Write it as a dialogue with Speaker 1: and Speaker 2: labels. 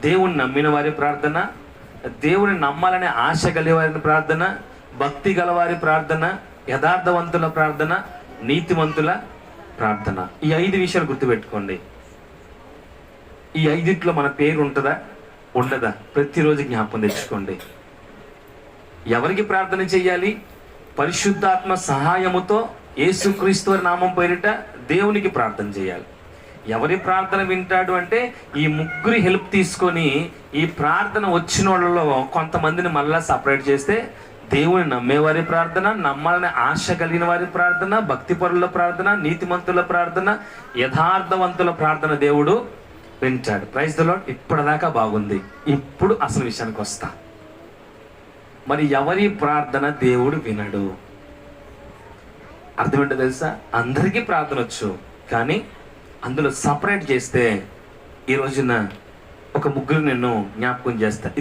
Speaker 1: దేవుని నమ్మిన వారి ప్రార్థన, దేవుని నమ్మాలనే ఆశ కలిగిన ప్రార్థన, భక్తి గలవారి ప్రార్థన, యథార్థవంతుల ప్రార్థన, నీతిమంతుల ప్రార్థన. ఈ 5 విషయాలు గుర్తుపెట్టుకోండి. ఈ 5 మన పేరు ఉంటుందా ఉండదా ప్రతిరోజు జ్ఞాపకం తెచ్చుకోండి. ఎవరికి ప్రార్థన చేయాలి? పరిశుద్ధాత్మ సహాయముతో యేసుక్రీస్తు వారి నామం పేరిట దేవునికి ప్రార్థన చేయాలి. ఎవరి ప్రార్థన వింటాడు అంటే ఈ 3 హెల్ప్ తీసుకొని ఈ ప్రార్థన వచ్చిన వాళ్ళలో కొంతమందిని మళ్ళా సపరేట్ చేస్తే దేవుని నమ్మేవారి ప్రార్థన, నమ్మాలనే ఆశ కలిగిన వారి ప్రార్థన, భక్తిపరుల ప్రార్థన, నీతిమంతుల ప్రార్థన, యథార్థవంతుల ప్రార్థన దేవుడు వింటాడు. Praise the lord. ఇప్పటిదాకా బాగుంది. ఇప్పుడు అసలు విషయానికి వస్తా. మరి ఎవరి ప్రార్థన దేవుడు వినడు? అర్థం ఏంటో తెలుసా? అందరికీ ప్రార్థన వచ్చు, కానీ అందులో సపరేట్ చేస్తే ఈ రోజున ఒక 3 నేను జ్ఞాపకం చేస్తా.